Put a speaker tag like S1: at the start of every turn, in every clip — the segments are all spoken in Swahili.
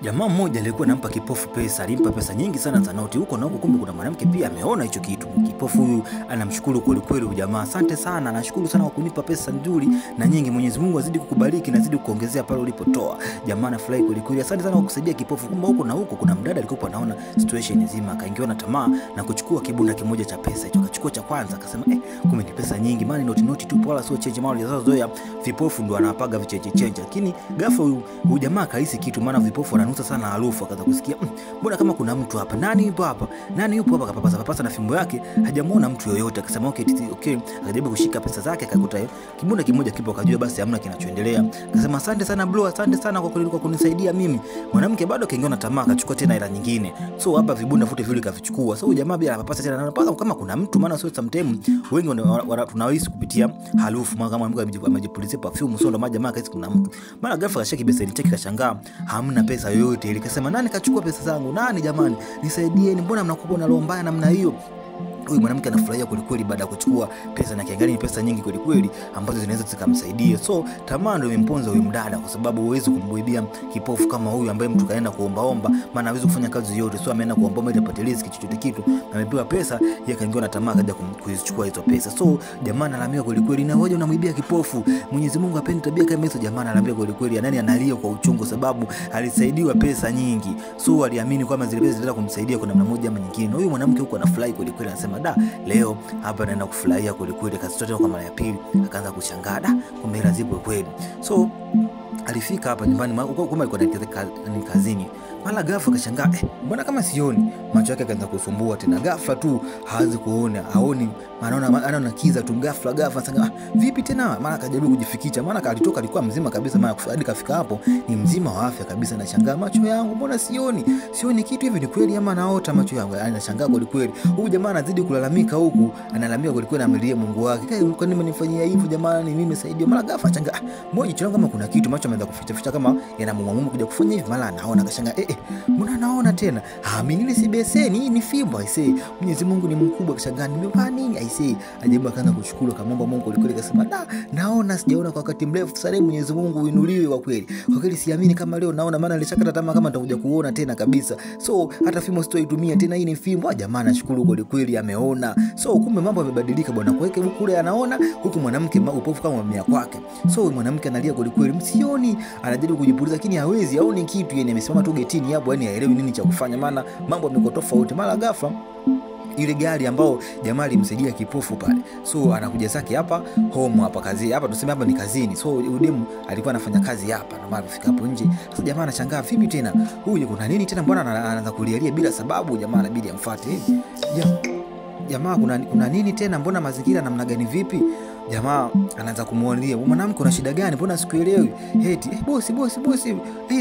S1: Jamaa mmoja alikuwa anampa kipofu pesa, alimpa pesa nyingi sana za noti huko na huko, kumbe kuna mwanamke pia ameona hicho kitu. Kipofu huyu anamshukuru kweli kweli huyu jamaa. Asante sana, nashukuru sana kwa kunipa pesa nzuri na nyingi. Mwenyezi Mungu azidi kukubariki na azidi kuongezea pale ulipotoa. Jamaa anafurahi kweli kweli. Asante sana kwa kusaidia kipofu. Kumbe huko na huko kuna mdada alikuwa anaona situation nzima, akaingiwa na tamaa na kuchukua kibunda kimoja cha pesa. Hicho akachukua cha kwanza, akasema kumbe ni pesa nyingi, maana noti tu wala sio change, mali zozoea vipofu ndo anapaga vicheche change. Lakini ghafla huyu jamaa kahisi kitu, maana vipofu wananusa sana harufu. Akaanza kusikia mbona kama kuna mtu hapa, nani yupo hapa, nani yupo hapa? Akapapasa na fimbo yake, hajamuona mtu yoyote. Akasema okay. Akajaribu kushika pesa zake, akakuta kibunda kimoja kipo, akajua basi hamna kinachoendelea. Akasema asante sana bro, asante sana kwa kunisaidia mimi. Mwanamke bado kaingiwa na tamaa, akachukua tena hela nyingine. So hapa vibunda vote vile kavichukua. So jamaa bila anapapasa tena, anapasa kama kuna mtu, maana sio sometimes wengi tunaweza kupitia harufu, kama mtu amejipulizia perfume. So ndo jamaa kaisi kuna mtu, maana ghafla kashaki beseni cheki, kashangaa hamna pesa yoyote ile. Akasema nani kachukua pesa zangu, nani jamani, nisaidieni, mbona mnakuwa na roho mbaya namna hiyo? Huyu mwanamke anafurahia kweli kweli baada ya kuchukua pesa, na kiangalia ni pesa nyingi kweli kweli ambazo zinaweza zikamsaidia. So tamaa ndio imemponza huyu mdada, kwa sababu huwezi kumbuibia kipofu kama huyu ambaye mtu kaenda kuomba, maana hawezi kufanya kazi yote. So ameenda kuomba ili apate riziki chochote kitu, amepewa pesa, yeye kaingiwa na tamaa, kaja kuzichukua hizo pesa. So jamaa analamia kweli kweli, na wewe unamwibia kipofu, Mwenyezi Mungu hapendi tabia kama hizo. Jamaa analamia kweli kweli, nani analia kwa uchungu, sababu alisaidiwa pesa nyingi. So aliamini kwamba zile pesa zitaenda kumsaidia kwa namna moja ama nyingine. Huyu mwanamke huko anafurahi kweli kweli, anasema leo hapa naenda kufurahia kweli kweli. Kasitoka kwa mara ya pili, akaanza kushangaa kumbe hela zipo kweli. So alifika hapa nyumbani, kama alikuwa ni kazini, mara ghafla kashangaa mbona kama sioni. Macho yake akaanza kusumbua tena, ghafla tu haanzi kuona, haoni, anaona kiza tu. Ghafla sanga vipi tena, mara akajaribu kujifikicha, maana alitoka alikuwa mzima kabisa, maana hadi kafika hapo ni mzima wa afya kabisa. Anashangaa, macho yangu mbona sioni kitu hivi, ni kweli ama naota macho yangu? Anashangaa kweli kweli. Huyu jamaa anazidi kulalamika huku, analamia kweli kweli, anamlilia Mungu wake, kwa nini mmenifanyia hivi jamani, mimi nisaidie. Mara ghafla anashangaa moja jicho kama kuna kitu, macho ameanza kuficha kuja kuja kufanya hivi, mara anaona, akashangaa mbona naona tena, mimi si beseni, hii ni fimbo. Aisee, Mwenyezi Mungu ni mkubwa. Akashangaa nimevaa nini? Aisee, ajabu, akaanza kushukuru, akamwomba Mungu kweli, akasema naona sijaona kwa wakati mrefu sana. Mwenyezi Mungu uinuliwe kwa kweli. Kwa kweli siamini kama leo naona, maana nilishakata tamaa kama nitakuja kuona tena kabisa. So hata fimbo sitoitumia tena, hii ni fimbo. Jamaa anashukuru kweli ameona. So kumbe mambo yamebadilika bwana, kwa hiyo kule anaona, huku mwanamke upofu kama mmea kwake. So mwanamke analia kweli, msioni, anajaribu kujipuliza lakini hawezi, haoni kitu. Yeye amesimama tu getini hapo, yani haelewi nini cha kufanya, maana mambo yameko tofauti. Mara ghafla ile gari ambao jamaa alimsaidia kipofu pale, so anakuja zake hapa home, hapa kazi, hapa tuseme hapa ni kazini. So udemu alikuwa anafanya kazi hapa, na mara kufika hapo nje. Sasa jamaa anashangaa, vipi tena huyu, kuna nini tena, mbona anaanza kulialia bila sababu? Jamaa anabidi amfuate, jamaa kuna nini tena, mbona mazingira namna gani, vipi? Jamaa anaanza kumuonia, mwanamke una shida gani, mbona sikuelewi? Eti bosi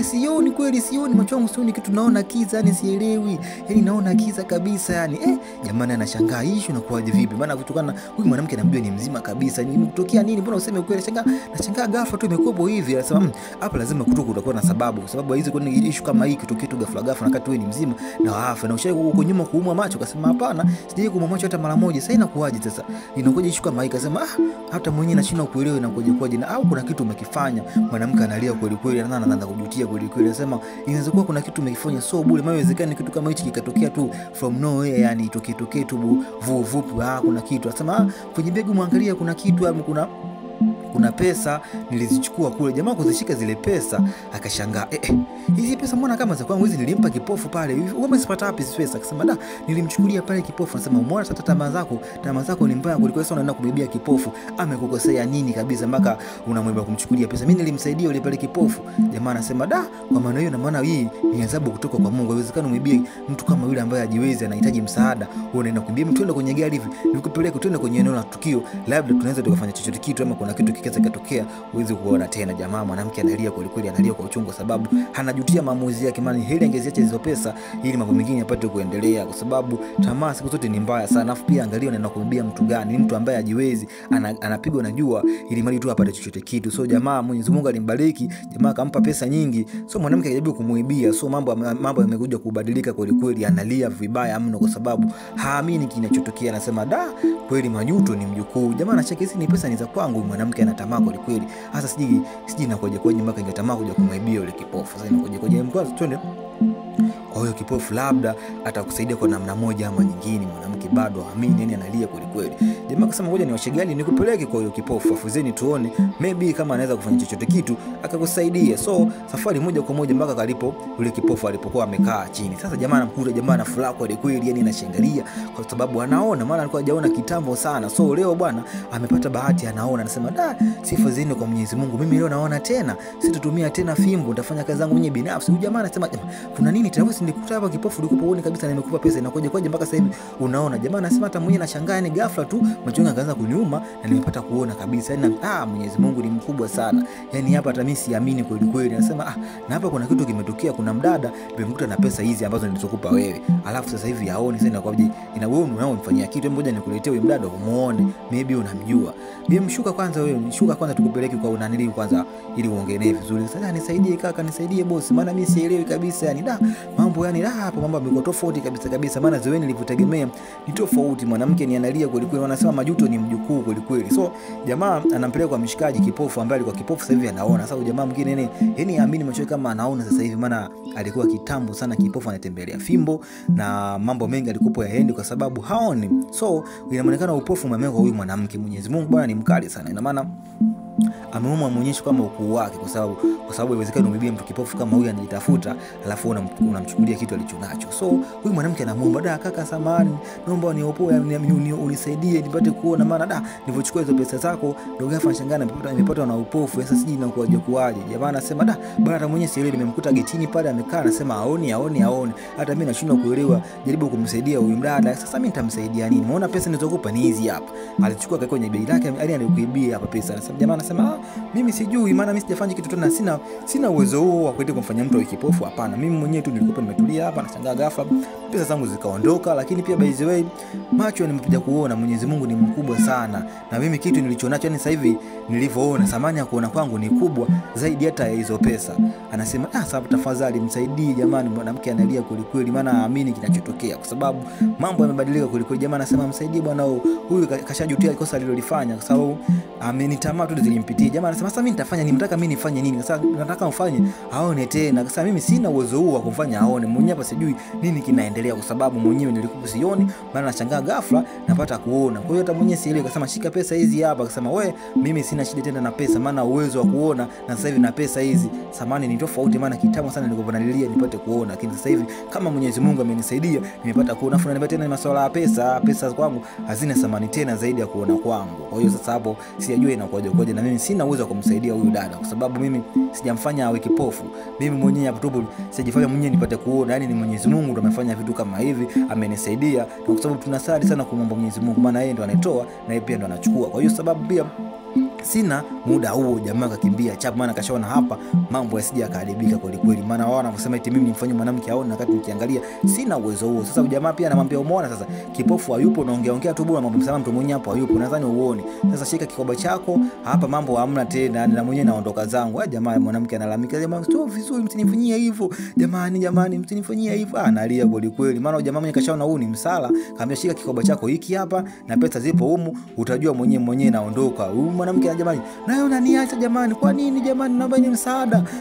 S1: sioni kweli, sioni, macho yangu sioni kitu, naona kiza, yani sielewi, yani naona kiza kabisa yani. Jamaa anashangaa, issue inakuaje vipi? Maana kutokana huyu mwanamke anamjua ni mzima kabisa, nimekutokea nini, mbona useme ukweli? Nashangaa ghafla tu imekuwa hivi. Anasema hapa lazima kutakuwa na sababu, kwa sababu hizi kuna issue kama hii kitokea tu ghafla na wakati wewe ni mzima na afya, na ushawahi huko nyuma kuumwa macho? Akasema hapana, sijawahi kuumwa macho hata mara moja. Sasa inakuaje sasa, inakuja issue kama hii? Akasema hata mwenyewe nashindwa kuelewa inakuja na au kuna kitu umekifanya. Mwanamke analia kweli, anaanza kujutia kweli. Anasema inaweza kuwa kuna kitu umekifanya, so bure, haiwezekani kitu kama hichi kikatokea tu from nowhere, yani itokee tu vupu. Kuna kitu. Anasema kwenye begi muangalia, kuna kitu ama kuna pesa nilizichukua kule. Jamaa kuzishika zile pesa, akashangaa, hizi pesa mbona kama za kwangu, hizi nilimpa kipofu pale, umezipata wapi hizi pesa? Akasema nilimchukulia pale kipofu. Anasema umeona sasa, tamaa zako ni mbaya kuliko sasa, unaenda kumibia kipofu. Amekukosea nini kabisa mpaka unamwambia kumchukulia pesa? Mimi nilimsaidia yule pale kipofu. Jamaa anasema kwa maana hiyo, na maana hii ni adhabu kutoka kwa Mungu. Haiwezekani umibie mtu kama yule ambaye hajiwezi, anahitaji msaada, wewe unaenda kumbia mtu. Twende kwenye gari hivi, nikupeleke twende kwenye eneo la tukio, labda tunaweza tukafanya chochote kitu, ama kuna kitu kikatokea uweze kuona tena. Jamaa mwanamke analia kweli, analia kwa uchungu, sababu anajutia maamuzi yake, maana hili angeziacha hizo pesa ili mambo mengine yapate kuendelea, kwa sababu tamaa siku zote ni mbaya sana. Afu pia angalia anaenda kumwibia mtu gani, ni mtu ambaye hajiwezi, anapigwa na jua ili mali tu apate chochote kitu. So jamaa, Mwenyezi Mungu alimbariki, jamaa akampa pesa nyingi. So mwanamke akajaribu kumuibia, so mambo yamekuja kubadilika kweli, analia vibaya mno kwa sababu haamini kinachotokea. Anasema kweli majuto ni mjukuu. Jamaa anacheka, hizi ni pesa ni za kwangu. Mwanamke na tamaa kweli kweli. Hasa siji inakoje kwaje mpaka ingetamaa kuja kumwibia yule kipofu. Sasa inakoje kwaje? Mkwazo twende. Kwa hiyo kipofu labda atakusaidia kwa namna moja ama nyingine. Mwanamke bado haamini, yani analia kweli kweli. Jamaa akasema ngoja niwashe gari nikupeleke kwa hiyo kipofu, afuzeni tuone maybe kama anaweza kufanya chochote kitu akakusaidia. So safari moja kwa moja mpaka kalipo yule kipofu alipokuwa amekaa chini. Sasa jamaa anamkuta, jamaa ana furaha kweli kweli, yani anashangilia kwa sababu anaona, maana alikuwa hajaona kitambo sana. So leo bwana amepata bahati, anaona, anasema da, sifa zenu kwa Mwenyezi Mungu, mimi leo naona tena, sitatumia tena fimbo, nitafanya kazi zangu mwenyewe binafsi. Huyu jamaa anasema kuna nini tena, wewe nilikuta hapa kipofu ulikuwa uone kabisa nimekupa pesa, inakoje kwaje mpaka sasa hivi unaona? Jamaa anasema hata mwenyewe nashangaa, yani ghafla tu macho yangu yakaanza kuniuma na nimepata kuona kabisa. Yani Mwenyezi Mungu ni mkubwa sana. Yani hapa hata mimi siamini kweli kweli. Anasema na hapa kuna kitu kimetokea, kuna mdada nimemkuta na pesa hizi ambazo nilizokupa wewe. Alafu sasa hivi haoni sasa, inakuwaje? Ina wewe unaonifanyia kitu, ngoja nikuletee huyo mdada umuone, maybe unamjua. Mimi mshuka kwanza, wewe shuka kwanza tukupeleke kwa unanili kwanza ili uongee naye vizuri. Sasa nisaidie kaka, nisaidie boss, maana mimi sielewi kabisa. Yani mambo yani hapo mambo yamekuwa tofauti kabisa, maana zoeni nilivyotegemea ni tofauti. Mwanamke ni analia kweli kweli, wanasema majuto ni mjukuu kweli kweli. So jamaa anampeleka kwa mshikaji kipofu ambaye alikuwa kipofu, sasa hivi anaona. Sasa jamaa mwingine yani aamini macho kama anaona sasa hivi, maana alikuwa kitambo sana kipofu, anatembelea fimbo na mambo mengi alikuwa yaendi kwa sababu haoni. So inaonekana upofu umemeka huyu mwanamke. Mwenyezi Mungu bwana ni mkali sana. Ina maana ameamua muonyeshe kama ukuu wake, kwa sababu haiwezekani umebia mtu kipofu kama huyu anajitafuta alafu unamchukulia kitu alichonacho. So huyu mwanamke anamuomba, da kaka samahani, naomba uniopoe, unisaidie nipate kuona, maana nilipochukua hizo pesa zako ndio ghafla nashangana nimepata na upofu. Sasa siji inakuaje kuaje? Jamaa anasema bwana hata mwenyewe sielewi, nimemkuta getini pale amekaa, anasema haoni. Hata mimi nashindwa kuelewa, jaribu kumsaidia huyu mdada. Sasa mimi nitamsaidia nini? Unaona pesa nilizokupa ni hizi hapa. Alichukua kwenye begi lake, yani alikuibia hapa pesa. Anasema jamaa anasema mimi sijui, maana mimi sijafanya kitu tena, sina uwezo huo wa kwenda kumfanyia mtu kipofu. Hapana, mimi mwenyewe tu nilikuwa nimetulia hapa, nashangaa ghafla pesa zangu zikaondoka. Lakini pia by the way, macho nimekuja kuona Mwenyezi Mungu ni mkubwa sana, na mimi kitu nilichonacho yani sasa hivi nilivyoona thamani ya kuona kwangu ni kubwa zaidi hata ya hizo pesa. Anasema sasa tafadhali msaidie jamani. Mwanamke analia kweli kweli, maana haamini kinachotokea kwa sababu mambo yamebadilika kweli kweli. Jamaa anasema msaidie bwana, huyu kashajutia kosa alilolifanya kwa sababu tamaa tu zilimpitia. Jamaa anasema sasa mimi nitafanya nini? Nataka mimi nifanye nini? Sasa nataka mfanye aone tena. Sasa mimi sina uwezo huo wa kumfanya aone. Mwenyewe hapa sijui nini kinaendelea kwa sababu mwenyewe nilikuwa sioni, maana nashangaa ghafla napata kuona. Kwa hiyo hata mwenyewe sielewi. Akasema shika pesa hizi hapa. Akasema mimi sina shida tena na pesa, maana uwezo wa kuona na sasa hivi na pesa hizi samani ni tofauti, maana kitambo sana nilikuwa nalilia nipate kuona, lakini sasa hivi kama Mwenyezi Mungu amenisaidia nimepata kuona. Afu nipata tena masuala ya pesa kwangu hazina samani tena zaidi ya kuona kwangu. Kwa hiyo sasa hapo sijajua inakuaje kwaje, na mimi sina uwezo wa kumsaidia huyu dada kwa sababu mimi sijamfanya awe kipofu. Mimi mwenyewe hapo tu sijifanya mwenyewe nipate kuona, yani ni Mwenyezi Mungu ndo amefanya vitu kama hivi, amenisaidia. Na kwa sababu tunasali sana kumwomba Mwenyezi Mungu, maana yeye ndo anatoa na yeye pia ndo anachukua. Kwa hiyo sababu pia sina muda huo, jamaa kakimbia chapu, maana kashaona hapa mambo yasije akaharibika kweli kweli. Maana wao wanavyosema eti mimi nimfanyie mwanamke aone, wakati nikiangalia sina uwezo huo. Sasa jamaa pia anamwambia umeona sasa kipofu hayupo, naongea tu bwana, mambo msamaha, mtu mwenyewe hapo hayupo, nadhani uone. Sasa shika kikoba chako hapa, mambo hamna tena, na mwenyewe naondoka zangu. Jamaa mwanamke analalamika, jamaa sio vizuri, msinifanyie hivyo jamani, msinifanyie hivyo. Analia kweli kweli, maana jamaa mwenyewe kashaona huu ni msala. Kaambia shika kikoba chako hiki hapa na pesa zipo humu, utajua mwenyewe naondoka. Huyu mwanamke jamani, nayo unaniacha jamani, kwa nini jamani,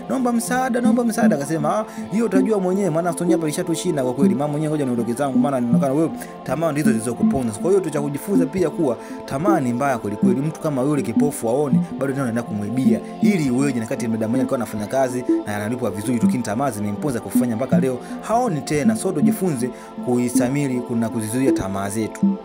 S1: naomba msaada. Akasema hiyo utajua mwenyewe, maana Sonia hapa ishatushinda kwa kweli. Mama mwenyewe ngoja niondoke zangu, maana ninaonekana wewe tamaa ndizo zilizokuponza. Kwa hiyo tucha kujifunza pia kuwa tamaa ni mbaya kweli kweli. Mtu kama yule kipofu aone bado tena anaenda kumwibia ili uweje, na kati mdada mwenyewe alikuwa anafanya kazi na analipwa vizuri, lakini tamaa zimemponza kufanya mpaka leo haoni tena. So tujifunze kuisamili kuna kuzizuia tamaa zetu.